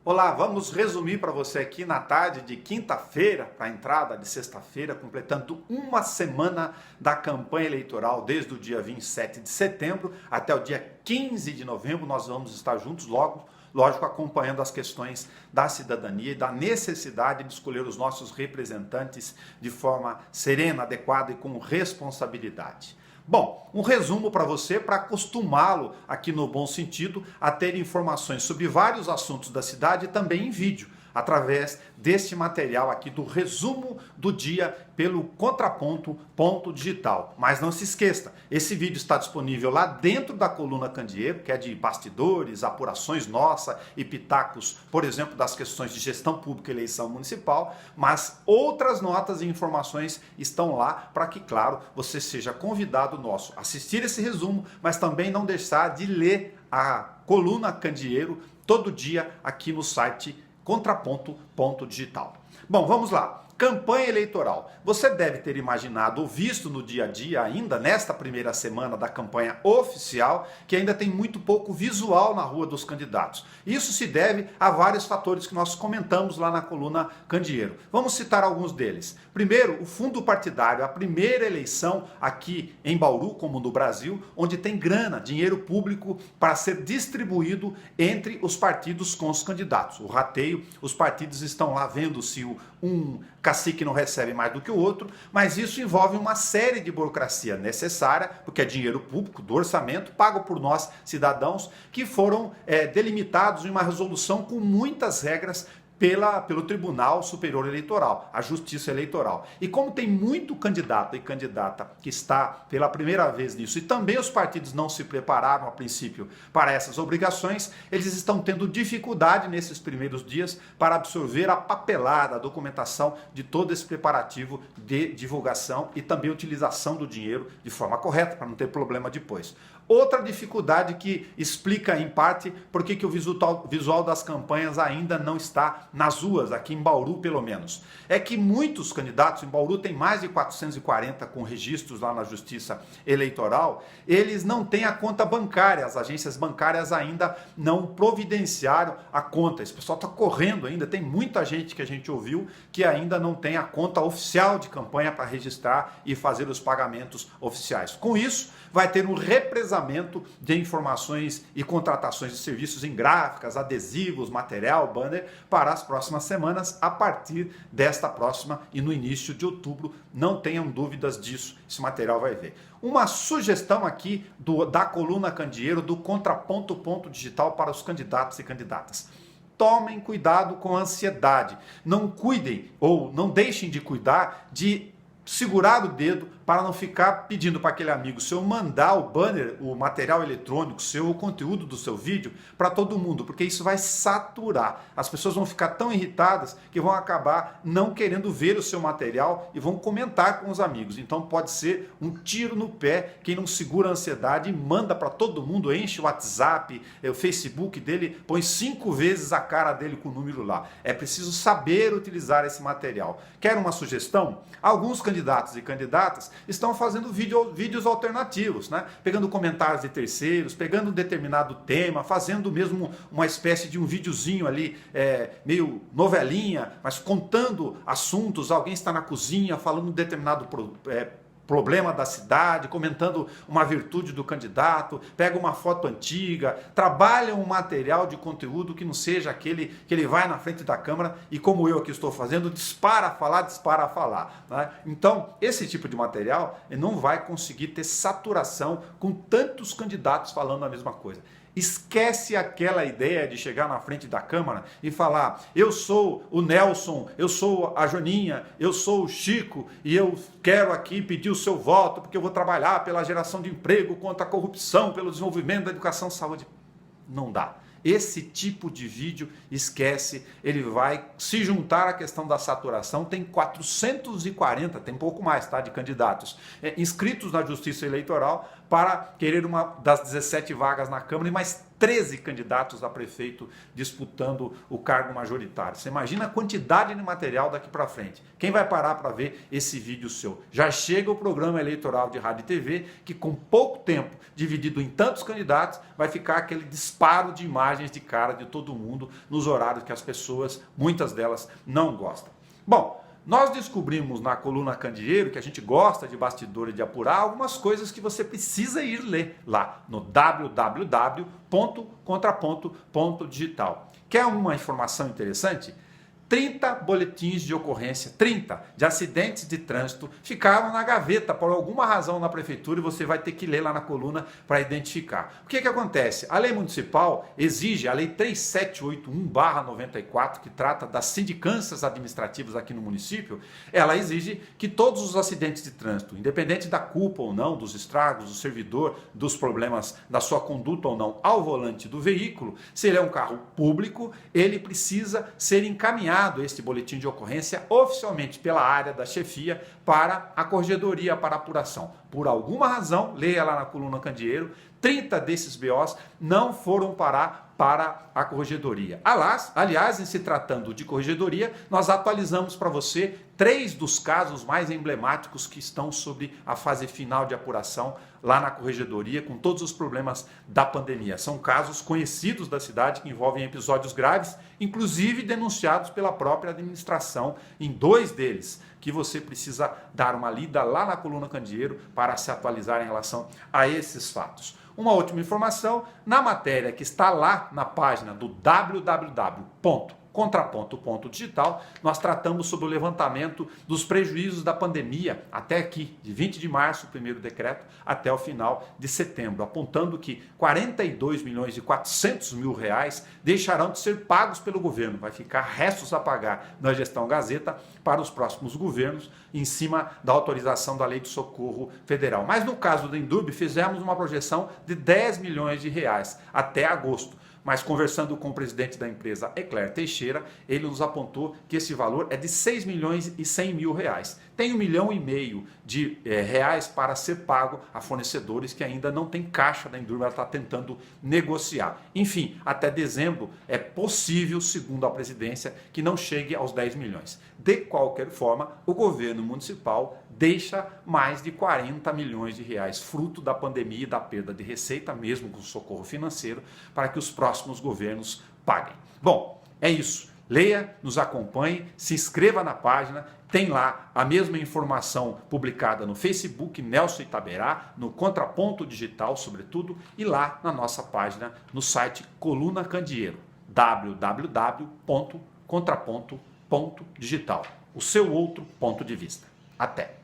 Olá, vamos resumir para você aqui na tarde de quinta-feira, para a entrada de sexta-feira, completando uma semana da campanha eleitoral, desde o dia 27 de setembro até o dia 15 de novembro. Nós vamos estar juntos logo, lógico, acompanhando as questões da cidadania e da necessidade de escolher os nossos representantes de forma serena, adequada e com responsabilidade. Bom, um resumo para você, para acostumá-lo aqui no bom sentido a ter informações sobre vários assuntos da cidade e também em vídeo, através deste material aqui do resumo do dia pelo Contraponto Digital. Mas não se esqueça, esse vídeo está disponível lá dentro da coluna Candeeiro, que é de bastidores, apurações nossa e pitacos, por exemplo, das questões de gestão pública e eleição municipal, mas outras notas e informações estão lá para que, claro, você seja convidado nosso a assistir esse resumo, mas também não deixar de ler a coluna Candeeiro todo dia aqui no site Contraponto.digital. Bom, vamos lá. Campanha eleitoral. Você deve ter imaginado ou visto no dia a dia, ainda nesta primeira semana da campanha oficial, que ainda tem muito pouco visual na rua dos candidatos. Isso se deve a vários fatores que nós comentamos lá na coluna Candeeiro. Vamos citar alguns deles. Primeiro, o fundo partidário, a primeira eleição aqui em Bauru, como no Brasil, onde tem grana, dinheiro público para ser distribuído entre os partidos com os candidatos. O rateio, os partidos estão lá vendo se um cacique não recebe mais do que o outro, mas isso envolve uma série de burocracia necessária, porque é dinheiro público do orçamento, pago por nós, cidadãos, que foram delimitados em uma resolução com muitas regras pelo Tribunal Superior Eleitoral, a Justiça Eleitoral. E como tem muito candidato e candidata que está pela primeira vez nisso, e também os partidos não se prepararam a princípio para essas obrigações, eles estão tendo dificuldade nesses primeiros dias para absorver a papelada, a documentação de todo esse preparativo de divulgação e também utilização do dinheiro de forma correta, para não ter problema depois. Outra dificuldade que explica em parte por que o visual das campanhas ainda não está nas ruas, aqui em Bauru pelo menos. É que muitos candidatos, em Bauru tem mais de 440 com registros lá na Justiça Eleitoral, eles não têm a conta bancária, as agências bancárias ainda não providenciaram a conta. Esse pessoal está correndo ainda, tem muita gente que a gente ouviu que ainda não tem a conta oficial de campanha para registrar e fazer os pagamentos oficiais. Com isso, vai ter um represamento de informações e contratações de serviços em gráficas, adesivos, material, banner para as próximas semanas, a partir desta próxima e no início de outubro. Não tenham dúvidas disso, esse material vai ver. Uma sugestão aqui da coluna Candeeiro do Contraponto.digital para os candidatos e candidatas. Tomem cuidado com a ansiedade. Não cuidem ou não deixem de cuidar de segurar o dedo para não ficar pedindo para aquele amigo seu mandar o banner, o material eletrônico seu, o conteúdo do seu vídeo para todo mundo, porque isso vai saturar. As pessoas vão ficar tão irritadas que vão acabar não querendo ver o seu material e vão comentar com os amigos. Então pode ser um tiro no pé quem não segura a ansiedade e manda para todo mundo, enche o WhatsApp, o Facebook dele, põe 5 vezes a cara dele com o número lá. É preciso saber utilizar esse material. Quer uma sugestão? Alguns candidatos e candidatas estão fazendo vídeos alternativos, né? Pegando comentários de terceiros, pegando um determinado tema, fazendo mesmo uma espécie de um videozinho ali, meio novelinha, mas contando assuntos. Alguém está na cozinha falando um determinado problema da cidade, comentando uma virtude do candidato, pega uma foto antiga, trabalha um material de conteúdo que não seja aquele que ele vai na frente da câmera e, como eu aqui estou fazendo, dispara a falar. Né? Então, esse tipo de material não vai conseguir ter saturação com tantos candidatos falando a mesma coisa. Esquece aquela ideia de chegar na frente da Câmara e falar: eu sou o Nelson, eu sou a Joninha, eu sou o Chico e eu quero aqui pedir o seu voto porque eu vou trabalhar pela geração de emprego, contra a corrupção, pelo desenvolvimento da educação e saúde. Não dá. Esse tipo de vídeo, esquece, ele vai se juntar à questão da saturação. Tem 440, tem pouco mais, tá, de candidatos inscritos na Justiça Eleitoral para querer uma das 17 vagas na Câmara e mais 13 candidatos a prefeito disputando o cargo majoritário. Você imagina a quantidade de material daqui para frente. Quem vai parar para ver esse vídeo seu? Já chega o programa eleitoral de rádio e TV, que com pouco tempo, dividido em tantos candidatos, vai ficar aquele disparo de imagens de cara de todo mundo nos horários que as pessoas, muitas delas, não gostam. Bom, nós descobrimos na coluna Candeeiro, que a gente gosta de bastidor e de apurar, algumas coisas que você precisa ir ler lá no www.contraponto.digital. Quer uma informação interessante? 30 boletins de ocorrência, 30 de acidentes de trânsito ficaram na gaveta por alguma razão na prefeitura e você vai ter que ler lá na coluna para identificar. O que acontece? A lei municipal exige, a lei 3781/94, que trata das sindicâncias administrativas aqui no município, ela exige que todos os acidentes de trânsito, independente da culpa ou não, dos estragos, do servidor, dos problemas da sua conduta ou não ao volante do veículo, se ele é um carro público, ele precisa ser encaminhado este boletim de ocorrência oficialmente pela área da chefia para a corregedoria para apuração. Por alguma razão, leia lá na coluna Candeeiro, 30 desses BOs não foram parar para a corregedoria. Aliás, em se tratando de corregedoria, nós atualizamos para você 3 dos casos mais emblemáticos que estão sobre a fase final de apuração lá na corregedoria, com todos os problemas da pandemia. São casos conhecidos da cidade que envolvem episódios graves, inclusive denunciados pela própria administração em 2 deles, que você precisa dar uma lida lá na coluna Candeeiro para se atualizar em relação a esses fatos. Uma última informação, na matéria que está lá na página do www.contraponto.digital, nós tratamos sobre o levantamento dos prejuízos da pandemia até aqui, de 20 de março, o primeiro decreto, até o final de setembro, apontando que 42.400.000 deixarão de ser pagos pelo governo, vai ficar restos a pagar na gestão Gazeta para os próximos governos, em cima da autorização da Lei de Socorro Federal. Mas no caso do Endurbe, fizemos uma projeção de 10 milhões de reais até agosto. Mas conversando com o presidente da empresa, Eclair Teixeira, ele nos apontou que esse valor é de 6 milhões e 100 mil reais. Tem 1,5 milhão de reais para ser pago a fornecedores que ainda não tem caixa da Endurbe, ela está tentando negociar. Enfim, até dezembro é possível, segundo a presidência, que não chegue aos 10 milhões. De qualquer forma, o governo municipal deixa mais de 40 milhões de reais, fruto da pandemia e da perda de receita, mesmo com socorro financeiro, para que os próximos governos paguem. Bom, é isso. Leia, nos acompanhe, se inscreva na página, tem lá a mesma informação publicada no Facebook Nelson Itaberá, no Contraponto Digital, sobretudo, e lá na nossa página no site Coluna Candeeiro, www.contraponto.digital. O seu outro ponto de vista. Até!